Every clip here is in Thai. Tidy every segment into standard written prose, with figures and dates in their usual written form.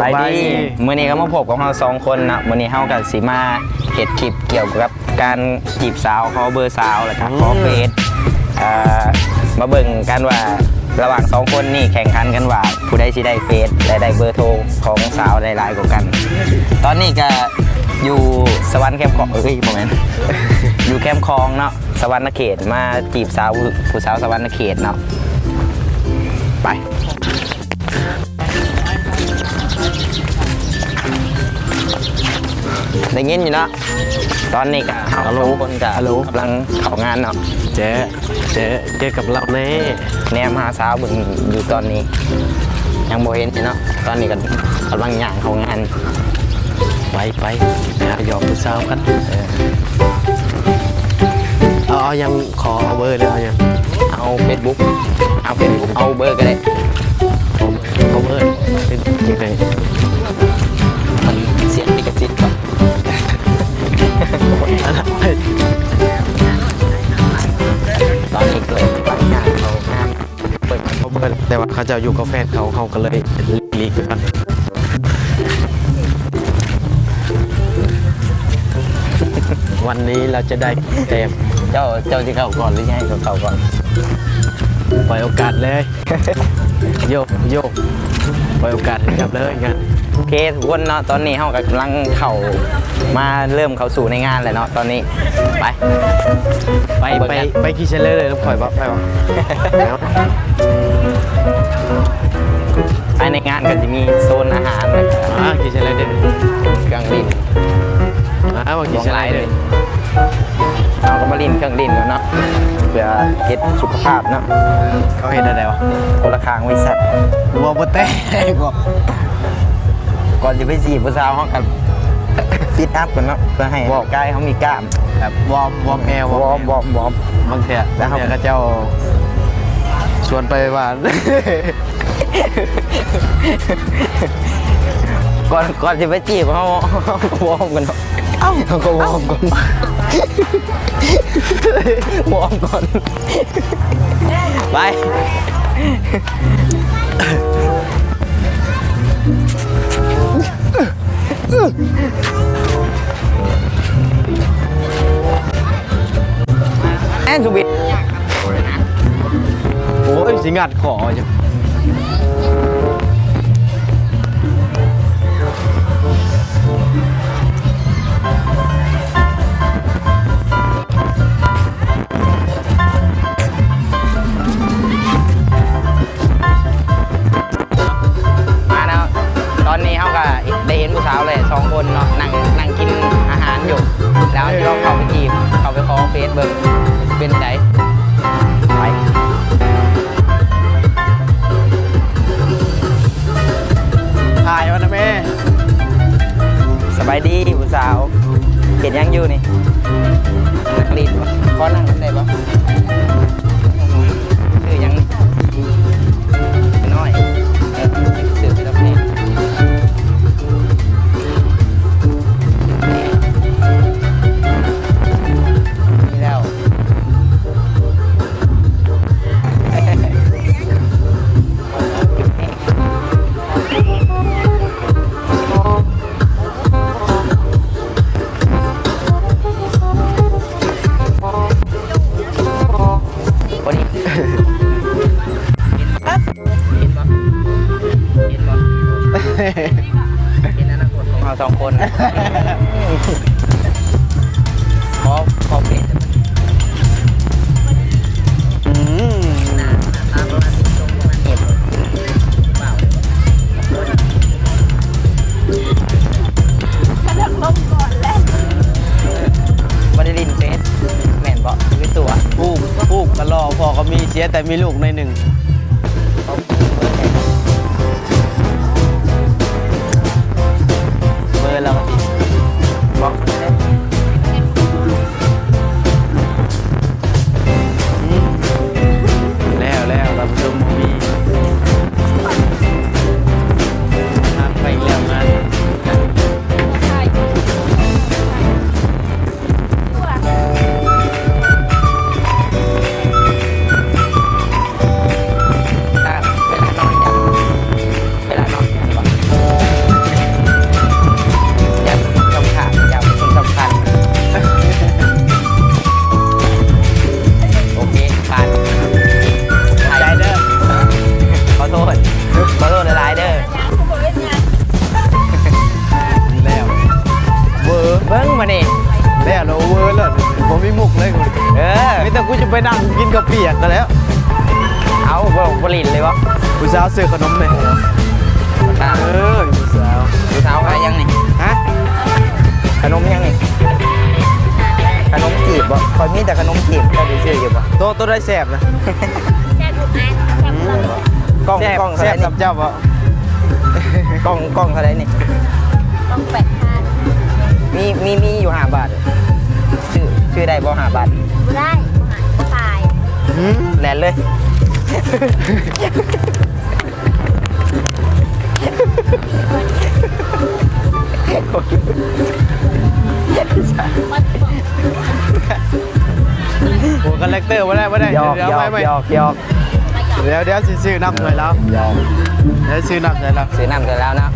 บายดีมื้อนี้ก็มาพบกับเรา2คนนะมื้อนี้เฮากับสิมาเฮ็ดคลิปเกี่ยวกับการจีบสาวขอเบอร์สาวแล้วก็ขอเฟซมาเบิ่งกันว่าระหว่าง2คนนี่แข่งขันกันว่าผู้ใดสิได้เฟซและได้เบอร์โทรของสาวได้หลายกว่ากันตอนนี้ก็อยู่สวรรค์แคมป์คลองบ่แม่น อยู่แคมป์คลองเนาะสวรรค์เขตมาจีบสาวผู้สาวสวรรค์เขตเนาะไปได้ยินอยู่เนาะตอนนี้ก็เขาลงคนกับกำลังเข้างานเนาะเจ๊กับเราแน่แนมหาสาวบึงอยู่ตอนนี้ยังโบเห็นเนาะตอนนี้ก็กำลังย่างเข้างานไปหยอกผู้สาวกันเอายังขอเอาเบอร์เลยเอายังเอาเฟซบุ๊กเอาเบอร์ก็ได้เอาเบอร์เป็นยังไงมันเสียงลิขสิทธิ์ก่อนตอนนี้เกิดบางอย่างเขาห้ามเปิดเขาเบอร์แต่ว่าเขาจะอยู่กับแฟนเขาก็เลยลีกไปกันวันนี้เราจะได้เต็มเจ้าที่เข้าก่อนหรือไงเข้าก่อนปล่อยโอกาสเลยโยกปล่อยโอกาสให้กับเลยงานโอเคทุกคนเนาะตอนนี้เขากำลังมาเริ่มเข้าสู่ในงานเลยเนาะตอนนี้ไปกี่เชลเลยต้องปล่อยไปวะภายในงานก็จะมีโซนอาหารกี่เชลเด่นเครื่องดินว่ากี่เชลเด่นเอาก็มาลินเครื่องดินเนาะเพื่อเก็บสุขภาพเนาะเขาเห็นอะไรวะคนละคางไว้สัตว์วัวบดเต้ก่อนจะไปจีบผู้สาวเขากันฟิตอัพกันเนาะเพื่อให้กายเขามีกล้ามแบบวอร์มแอร์วอร์มบางทีแล้วเขาเจ้าชวนไปว่าก่อนจะไปจีบเขาวอร์มกันเนาะเขาก็วอร์มก่อนวอร์มก่อนไปแอนสุบิโอ้ยสิงัดขอจ้ะตอนนี้เขาก็ได้เห็นผู้สาวเลย2คนเนาะนั่งกินอาหารอยู่แล้วที่เราเข้าไปจีบเข้าไปขอเฟซเบิร์กเป็นไงไปถ่ายวะนะแม่สบายดีผู้สาวเห็นยังอยู่นี่นักเรียนขอนั่งกันได้ปะคือยังน้อยสื่อไปแล้วนี่แล้วเห็นอนาคตของเรา2คนขอเปลี่ยนตามประมาณตรงประมาณนี้เปล่าเลยกระดังลงก่อนแล้ววันนี้ลินเฟสแม่นบอกคือตัวพูกก็รอพอก็มีเสียแต่มีลูกในหนึ่งเบอร์เราบอกได้แล้วเราชมมีทางไปแล้วงาน กูจะไปนั่งกินข้าวเปียกกันแล้ว เอาบรินเลยวะ ผู้สาวซื้อขนมเลยผู้สาว ดูเท้าอะไรยังนี่ ฮะ ขนมยังนี่ขนมจีบบ่คอยมีแต่ขนมจีบก็ดูชื่ออยู่บ่ ตัวได้แสบนะ แซ่บทุกอันแซ่บหมด กล้อง แสบ กล้อง แส เท่าไห บ ร่ สั นี่ บเจ้าบ่ กล้องเท่าไหร่นี่ ต้อง8,000มีอยู่5 บาทชื่อได้บ่5 บาท บ่ได้บ่หายบ่ตาย แลนเลยโอ้คาแรคเตอร์ไม่ได้ หยอก เดี๋ยว หยอก ไม่ หยอกหยอก เดี๋ยวซื้อน้ำหน่อยแล้ว หยอก เดี๋ยวซื้อน้ำหน่อยแล้ว ซื้อน้ำเสร็จแล้วนะ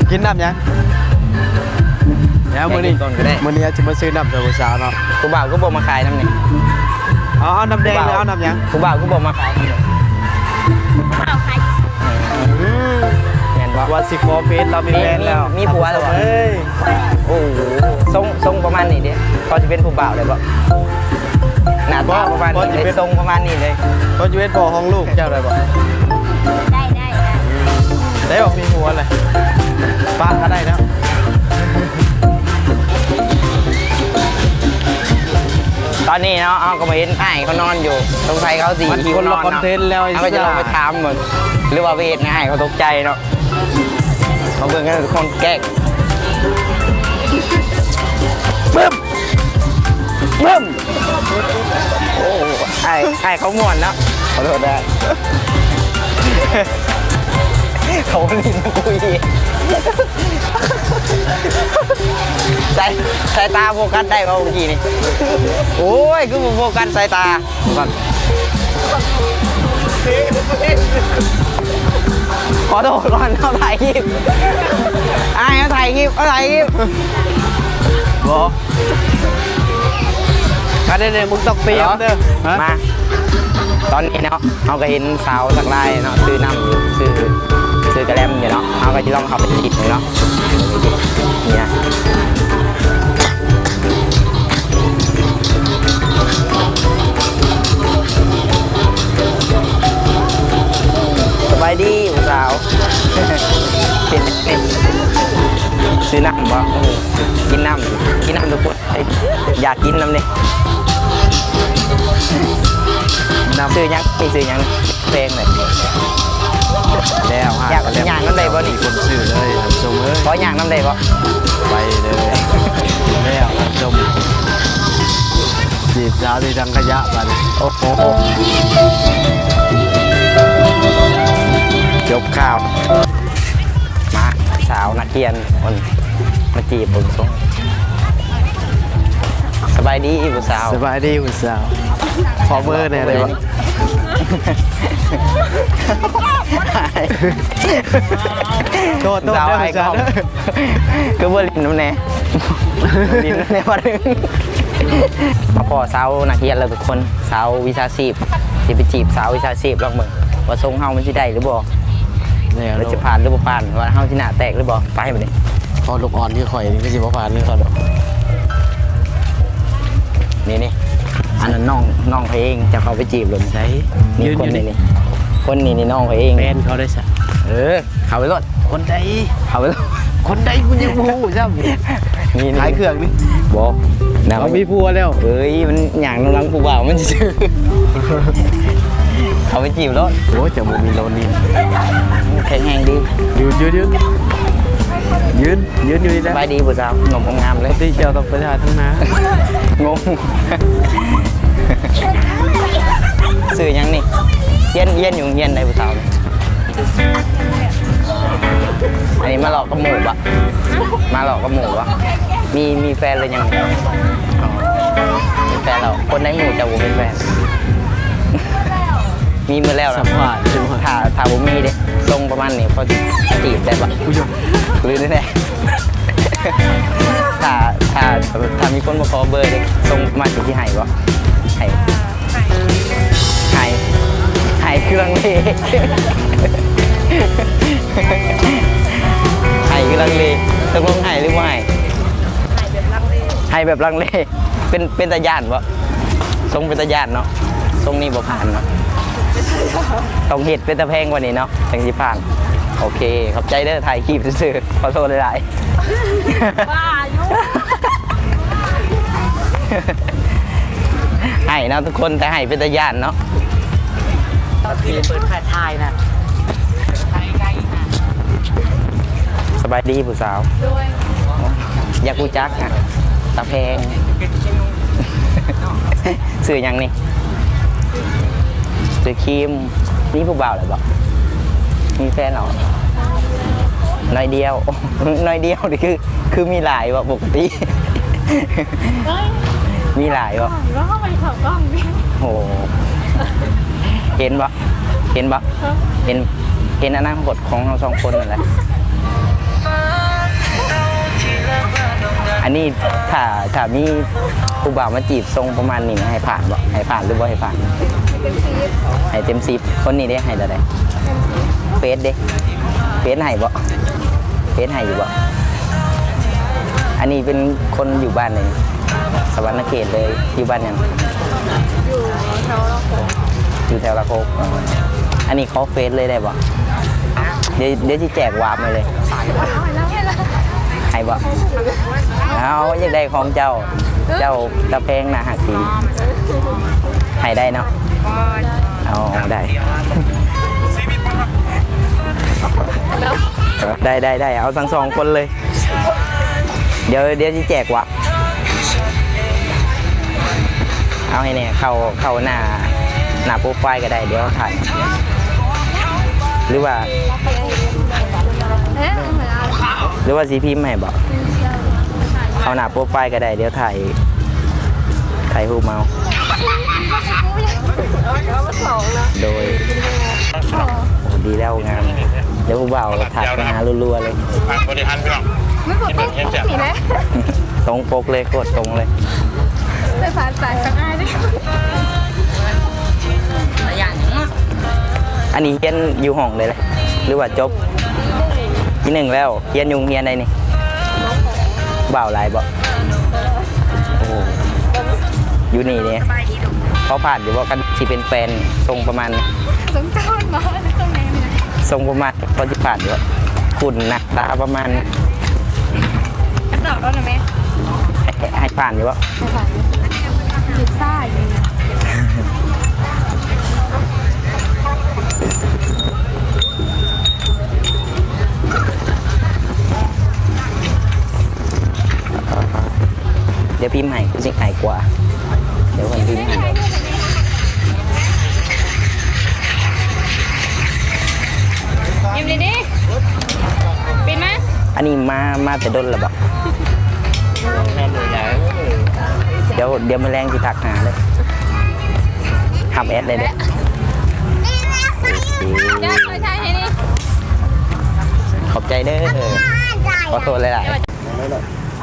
กินน้ำยังแล้วมื้อนี้ อยากกินก่อนก็ได้ มื้อนี้จะมาซื้อน้ำจากผู้สาวเนาะ กูบ่าวกูบอกมาขายน้ำนี่ เอาน้ำแดงหรือเอาน้ำยัง กูบ่าวกูบอกมาขายน้ำนี่ เอาใคร เห็นบ่ ว่าสิขอเฟซเรามีแฟนแล้ว มีผัวแล้วบ่ เฮ้ย โอ้โหทรงประมาณนี้ดิพอจะเป็นผู้บ่าวเลยบ่หน้าตาประมาณนี้เลยทรงประมาณนี้เลย เขาจะเป็นพ่อของลูกเจ้าได้บ่ ได้ ได้บอกมีผัวเลยป้าก็ได้แล้ว ตอนนี้เนาะเอาก็มาเห็นไอ้ายเขานอนอยู่ตรงไทยเขาสี มัน หิว คน น ละ อน คอนเทนต์แล้วไอ้ เอาก็จะลองไป สัส ถามเหมือนหรือว่าไปเห็นง่ายเขาตกใจเนาะเขาเบิ่งกันคนแกล้งบึ้มบึ้มโอ้ไอ้เขาม่วนเนาะขอโทษได้ เขาลินคุยสายตาโฟกัสได้ป่ะเมื่อกี้นี่โอ้ยคือโฟกัสสายตาขอโทษก่อนเขาถ่ายคลิปเขาถ่ายคลิปบอกการเล่นมึงต้องเตรียมเด้อฮะ มาตอนนี้เนาะเขาก็เห็นสาวสักลายเนาะซื้อน้ำอยู่ซื้อกระแลมอยู่เนาะเขาก็จะลองเข้าไปจีบเนาะนี่นะสบายดีผู้สาว เป็นนี่ซื้อน้ำบ่กินน้ำทุกคนอยากกินน้ำนี่ซื้อยังมีซื้อยังเพลงเลย แล้วฮะ อยากย่างน้ำใดบ่นี่ มีคนซื้อเลยท่านผู้ชมเอ้ย ขอย่างน้ำใดบ่ ไปเลยแล้วท่านผู้ชมจีบสาวที่ดังขยะบัดนี้ โอ้โหจบข่าวมาสาวนักเรียนคนมาจีบผมส่งสบายดีผู้สาว สบายดีคุณสาวขอเบอร์หน่อยได้ปะโทษ สาว เด้อ ไอ้ คุณ ก สา อ ว งคือว่าลินน้ำแน่ลินน้ำแน่วันนึงมาพอสาวนักเรียนแล้วทุกคนสาววิชาชีพที่ไปจีบสาววิชาชีพลองมึงว่าทรงเฮามันสิได้หรือบ่ เนี่ย เราจะผ่านหรือบ่ผ่านว่าเฮาสิหน้าแตกหรือบ่ไปบ่นี่ พอลูกอ่อนที่ข่อยนี่ก็สิบ่ผ่านนี่เขาดอก นี่อันนั้นน้องเขาเองจะเขาไปจีบเลย ใช่ นี่คนนี่คนนี่น้องเขาเอง แฟนเขาได้สะ เขาไปรถ คนใด เขาไปรถ คนใดกูยังบ่ฮู้ซ้ำ นี่ ขายเครื่องนี่ บ่นะ เขามีผัวแล้ว เอ้ยมันหยางน้ำลังผู้บ่าวมันซื่อเขาไปจีบรถ โอ้จะบ่มีโลนนี่ แข็งแรงดี ยืนอยู่นี่ ส แล้ว บายดีผู้สาวงมงามเลย ที่เจ้าต้องไปทาทั้งน้าง งสื่อยังนี่เย็นอยู่เย็นได้ผู้สาวนี่อันนี้มาหลอกกับหมูปะมาหลอกกับหมูปะมีแฟนเลยยังอ๋อมีแฟนเราคนในหมู่จะบ่เป็นแฟน มีมาแล้ว สั นะ มภาษณ์ใช่ไหม ถ้าผมมีเด้ทรงประมาณนี้พอจีบได้ปะ ผู้ชม หรือแน่ถ้ามีคนมาขอเบอร์เด้ทรงประมาณที่ให้ปะให้เครื่องเลให้เครื่องเลตกลงให้หรือไม่ให้แบบลังเลเป็นตาย่านปะ ทรงเป็นตาญาติเนาะทรงนี้บ่ผ่านเนาะต้องเห็ดเป็นตะแพงกว่านี้เนาะถึงสิผ่านโอเคขอบใจเด้อถ่ายคลิปซื่อๆขอโทษหลายๆ บ้าอยู่ ให้เนาะทุกคนแต่ให้เป็นตาญาติเนาะ พี่เปิดขายทายนะ สบายดีผู้สาวอยากรู้จักอ่ะตะแพง สื่อยังนี่สื่อครีมนี่ผู้บ่าวเลยบอกมีแฟนเหรอน้อยเดียว น้อยเดียวนี่คือมีหลายวะปกติ มีหลายวะ แล้วเข้าไปถอดกล้องดิ โอ้โหเห็นปะเห็นปะเห็นอนาคตของเราสองคนนั่นแหละอันนี้ถ้ามีผู้บ่าวมาจีบทรงประมาณนี้นะให้ผ่านบ่ให้ผ่านหรือบ่ให้ผ่านให้เต็ม10คนนี้ได้ให้ได้เฟซเด้เฟซให้บ่เฟซให้อยู่บ่อันนี้เป็นคนอยู่บ้านเลยสวรรณเขตเลยอยู่บ้านยังอยู่แถวละโคกอันนี้เขาเฟซเลยได้บ่เดี๋ยวที่แจกวาร์ปมาเลยให้บ่เอาอยากได้ของเจ้าตะแพงนะหักสีให้ได้เนาะเอาได้ได้เอาทั้งสองคนเลยเดี๋ยวที่แจกวะเอาให้เนี่ยเข้าหน้าโปรไฟล์ก็ได้เดี๋ยวถ่ายหรือว่าสีพิมพ์ให้บอกเอาหน้าโปรไฟล์ก็ได้เดี๋ยวถ่ายรูปมาโดยดีแล้วงามเดี๋ยวผู้บ่าวถ่ายไปหารัวๆเลยบริหารพี่น้องไม่กดต้องสีนะตรงปกเลยกดตรงเลยไปผ่านสายกันได้ด้วยอันนี้เฮียนอยู่ห้องเลยหรือว่าจบที่ 1แล้วเฮียนยุงเฮียนใดนี่บ่าวหลายบ่โอ้อยู่นี่เนี่ยเขาผ่านอยู่ว่ากันที่เป็นแฟนทรงประมาณทรงเจ้ามาทรงไหนทรงประมาณเขาที่ผ่านอยู่คุณหนักตาประมาณตอบได้ไหมให้ผ่านอยู่ว่าจิตซ่าอยู่เดี๋ยวพิมพ์ให้คุณจะหายกว่าเดี๋ยวคนพิมพ์ให้ยิ้มดิปิดไหม อันนี้มาแต่ด้นแล้วบอกเดี๋ยวมาแรงที่ทักหาเลยทำแอดเลยเด้ขอบใจเด้อขอโทษเลยล่ะ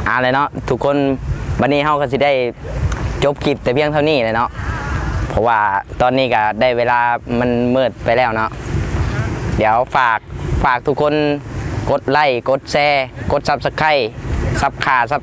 อะไรเนาะทุกคนวันนี้เฮาก็สิได้จบคลิปแต่เพียงเท่านี้เลยเนาะเพราะว่าตอนนี้ก็ได้เวลามันมืดไปแล้วเนาะเดี๋ยวฝากทุกคนกดไลค์กดแชร์กดซับสไครต์ซับ